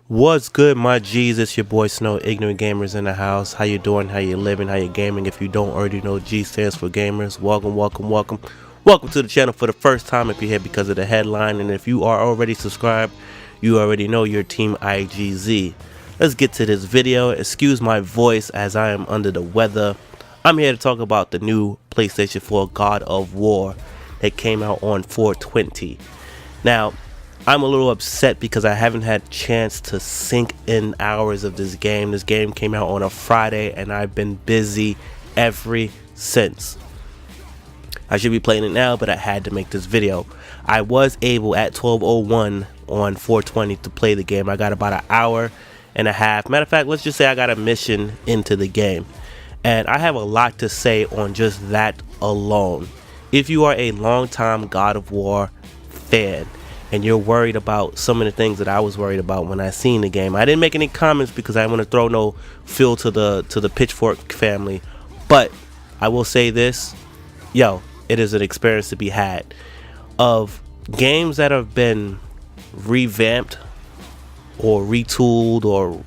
What's good, my G's? It's your boy Snow, Ignorant Gamers in the house. How you doing? How you living? How you gaming? If you don't already know, G stands for Gamers. Welcome, welcome, welcome. Welcome to the channel for the first time if you're here because of the headline. And if you are already subscribed, you already know your team IGZ. Let's get to this video. Excuse my voice as I am under the weather. I'm here to talk about the new PlayStation 4 God of War that came out on 4/20. Now, I'm a little upset because I haven't had a chance to sink in hours of this game. This game came out on a Friday and I've been busy ever since. I should be playing it now, but I had to make this video. I was able at 12:01 on 4/20 to play the game. I got about an hour and a half. Matter of fact, let's just say I got a mission into the game. And I have a lot to say on just that alone. If you are a long-time God of War fan, and you're worried about some of the things that I was worried about when I seen the game. I didn't make any comments because I want to throw no fuel to the Pitchfork family, but I will say this, yo, it is an experience to be had. Of games that have been revamped or retooled or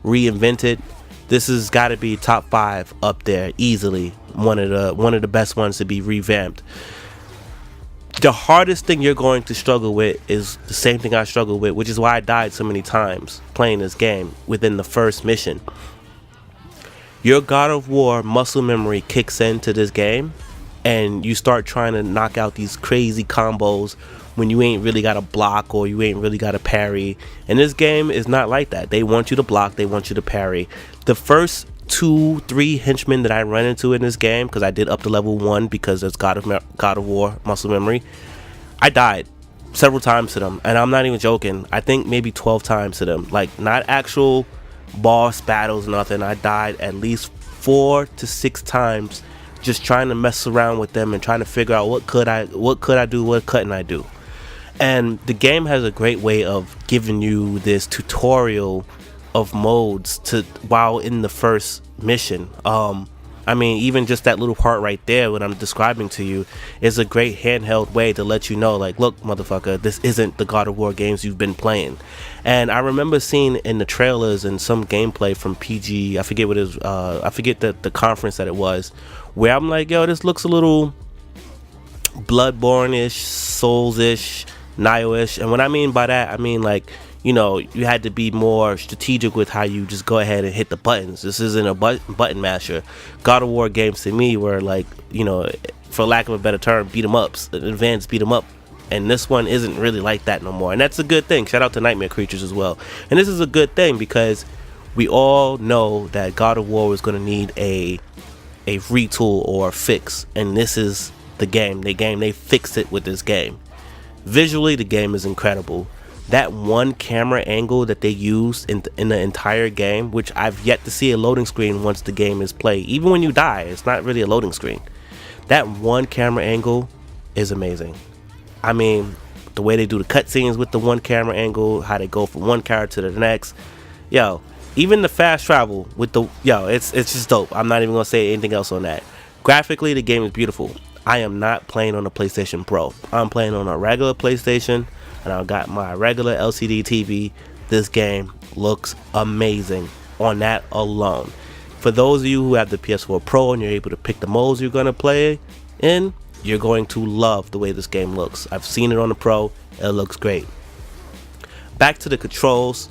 reinvented, this has got to be top 5 up there easily. One of the best ones to be revamped. The hardest thing you're going to struggle with is the same thing I struggled with, which is why I died so many times playing this game within the first mission. Your God of War muscle memory kicks into this game and you start trying to knock out these crazy combos when you ain't really got a block or you ain't really got a parry. And this game is not like that. They want you to block, they want you to parry. The first 2-3 henchmen that I run into in this game, because I did up to level 1 because it's God of War muscle memory, I died several times to them, and I'm not even joking. I think maybe 12 times to them, like not actual boss battles, nothing. I died at least 4 to 6 times just trying to mess around with them and trying to figure out what could I do, what couldn't I do. And the game has a great way of giving you this tutorial of modes to while in the first mission. I mean, even just that little part right there when I'm describing to you is a great handheld way to let you know, like, look, motherfucker, this isn't the God of War games you've been playing. And I remember seeing in the trailers and some gameplay from PG, I forget what it is, I forget the conference that it was, where I'm like, yo, this looks a little Bloodborne-ish, Souls-ish, Nioh-ish. And what I mean by that, I mean like, you know, you had to be more strategic with how you just go ahead and hit the buttons. This isn't a button masher. God of War games to me were like, you know, for lack of a better term, beat 'em ups, advanced beat 'em up. And this one isn't really like that no more. And that's a good thing. Shout out to Nightmare Creatures as well. And this is a good thing because we all know that God of War was going to need a retool or a fix. And this is the game. They fixed it with this game. Visually, the game is incredible. That one camera angle that they used in the entire game, which I've yet to see a loading screen once the game is played. Even when you die, it's not really a loading screen. That one camera angle is amazing. I mean, the way they do the cutscenes with the one camera angle, how they go from one character to the next. Yo, even the fast travel with the, it's just dope. I'm not even going to say anything else on that. Graphically, the game is beautiful. I am not playing on a PlayStation Pro. I'm playing on a regular PlayStation. And I got my regular LCD TV. This game looks amazing on that alone. For those of you who have the PS4 Pro and you're able to pick the modes you're going to play in, you're going to love the way this game looks. I've seen it on the Pro. It looks great. Back to the controls.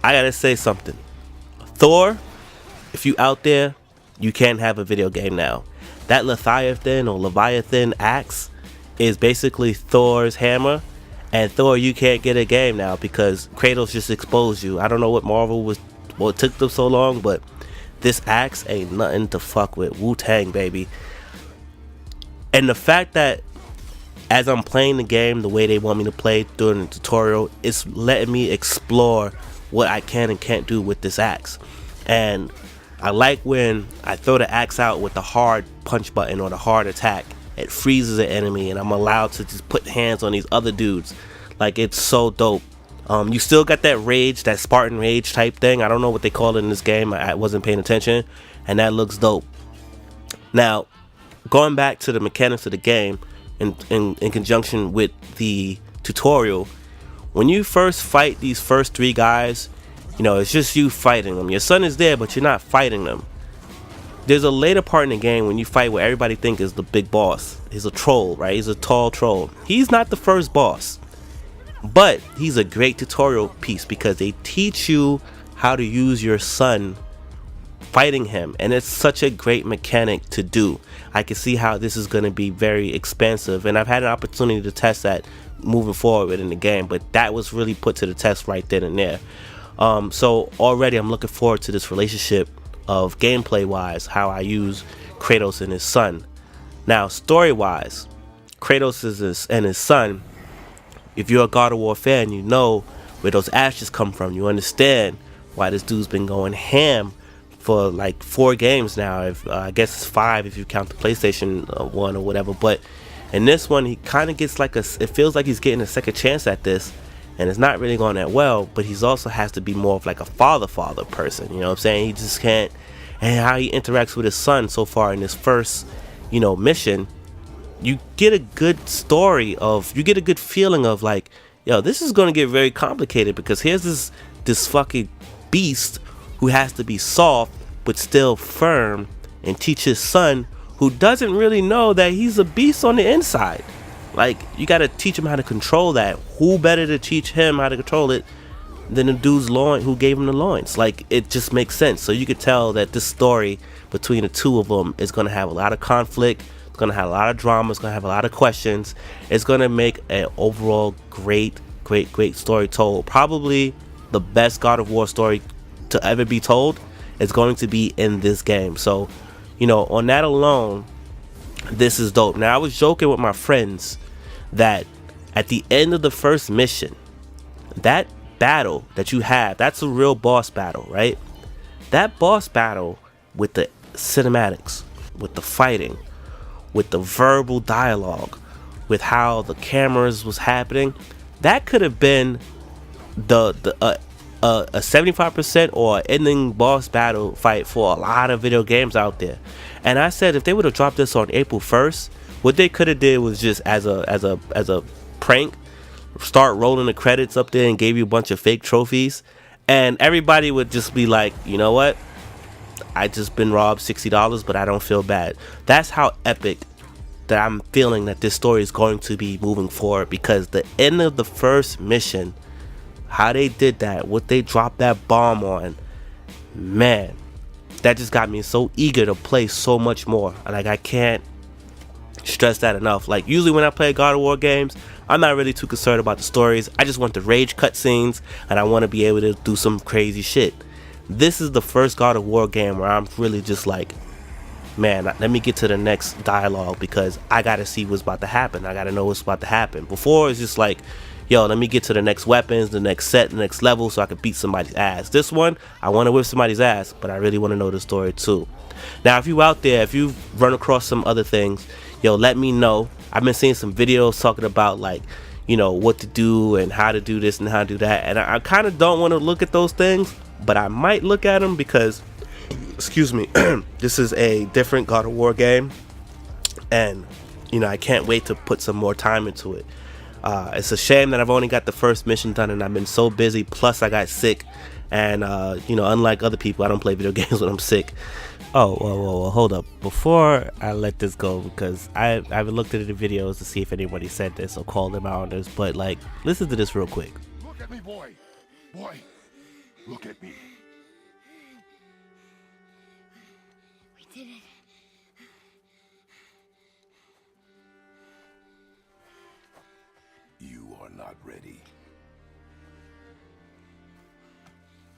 I gotta say something. Thor, if you out there, you can't have a video game now. That Leviathan axe is basically Thor's hammer. And Thor, you can't get a game now because Kratos just exposed you. I don't know what what took them so long, but this axe ain't nothing to fuck with. Wu-Tang, baby. And the fact that as I'm playing the game the way they want me to play during the tutorial, it's letting me explore what I can and can't do with this axe. And I like when I throw the axe out with the hard punch button or the hard attack. It freezes an enemy and I'm allowed to just put hands on these other dudes. Like, it's so dope. You still got that rage, that Spartan rage type thing. I don't know what they call it in this game. I wasn't paying attention. And that looks dope. Now, going back to the mechanics of the game in conjunction with the tutorial, when you first fight these first 3 guys, you know, it's just you fighting them. Your son is there, but you're not fighting them. There's a later part in the game when you fight where everybody thinks is the big boss. He's a troll, right? He's a tall troll. He's not the first boss, but he's a great tutorial piece because they teach you how to use your son fighting him, and it's such a great mechanic to do. I can see how this is going to be very expansive, and I've had an opportunity to test that moving forward in the game, but that was really put to the test right then and there. So already I'm looking forward to this relationship of gameplay wise, how I use Kratos and his son. Now story wise, Kratos and his son, if you're a God of War fan, you know where those ashes come from. You understand why this dude's been going ham for like 4 games now. If I guess it's 5 if you count the PlayStation 1 or whatever. But in this one, he kind of gets like it feels like he's getting a second chance at this, and it's not really going that well. But he's also has to be more of like a father person. You know what I'm saying? He just can't. And how he interacts with his son so far in this first, you know, mission, you get a good story of, you get a good feeling of like, yo, this is going to get very complicated because here's this fucking beast who has to be soft but still firm and teach his son, who doesn't really know that he's a beast on the inside. Like, you got to teach him how to control that. Who better to teach him how to control it than the dude's loin who gave him the loins? Like, it just makes sense. So you could tell that this story between the 2 of them is going to have a lot of conflict. It's going to have a lot of drama. It's going to have a lot of questions. It's going to make an overall great story told. Probably the best God of War story to ever be told is going to be in this game. So, you know, on that alone, this is dope. Now, I was joking with my friends that at the end of the first mission, that battle that you have, that's a real boss battle, right? That boss battle with the cinematics, with the fighting, with the verbal dialogue, with how the cameras was happening, that could have been a 75% or ending boss battle fight for a lot of video games out there. And I said if they would have dropped this on April 1st, what they could have did was just as a prank, start rolling the credits up there and gave you a bunch of fake trophies, and everybody would just be like, you know what, I just been robbed $60, but I don't feel bad. That's how epic that I'm feeling that this story is going to be moving forward, because the end of the first mission, how they did that, what they dropped that bomb on, man, that just got me so eager to play so much more. Like, I can't stress that enough. Like, usually when I play God of War games, I'm not really too concerned about the stories. I just want the rage cutscenes, and I want to be able to do some crazy shit. This is the first God of War game where I'm really just like, man, let me get to the next dialogue, because I gotta see what's about to happen. I gotta know what's about to happen. Before, it's just like, yo, let me get to the next weapons, the next set, the next level, so I can beat somebody's ass. This one, I want to whip somebody's ass, but I really want to know the story too. Now, if you out there, if you run across some other things, yo, let me know. I've been seeing some videos talking about, like, you know, what to do and how to do this and how to do that, and I kind of don't want to look at those things, but I might look at them because, excuse me, this is a different God of War game, and, you know, I can't wait to put some more time into it. It's a shame that I've only got the first mission done, and I've been so busy, plus I got sick, and you know, unlike other people, I don't play video games when I'm sick. Oh, whoa, hold up. Before I let this go, because I haven't looked at the videos to see if anybody said this or called them out on this, but, like, listen to this real quick. Look at me, boy. Boy, look at me. We did it. You are not ready.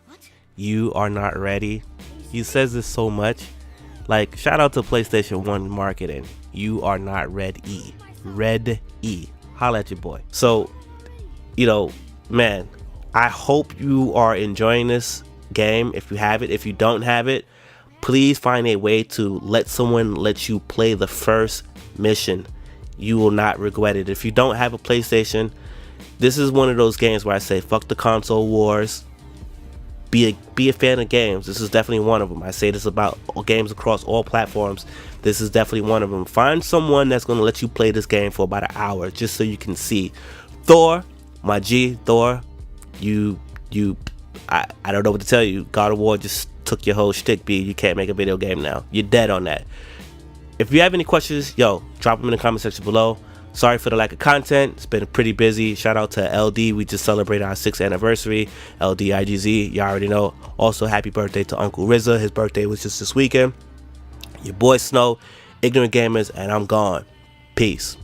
What? You are not ready. He says this so much. Like, shout out to PlayStation 1 marketing. You are not ready. Red E. Holla at your boy. So, you know, man, I hope you are enjoying this game. If you have it, if you don't have it, please find a way to let someone let you play the first mission. You will not regret it. If you don't have a PlayStation, this is one of those games where I say fuck the console wars. Be a fan of games. This is definitely one of them. I say this about games across all platforms. This is definitely one of them. Find someone that's going to let you play this game for about an hour just so you can see. Thor My G, Thor, I don't know what to tell you. God of War just took your whole shtick, B. You can't make a video game now. You're dead on that. If you have any questions, yo, drop them in the comment section below. Sorry for the lack of content. It's been pretty busy. Shout out to LD. We just celebrated our 6th anniversary. LDIGZ, y'all already know. Also, happy birthday to Uncle RZA. His birthday was just this weekend. Your boy Snow, Ignorant Gamers, and I'm gone. Peace.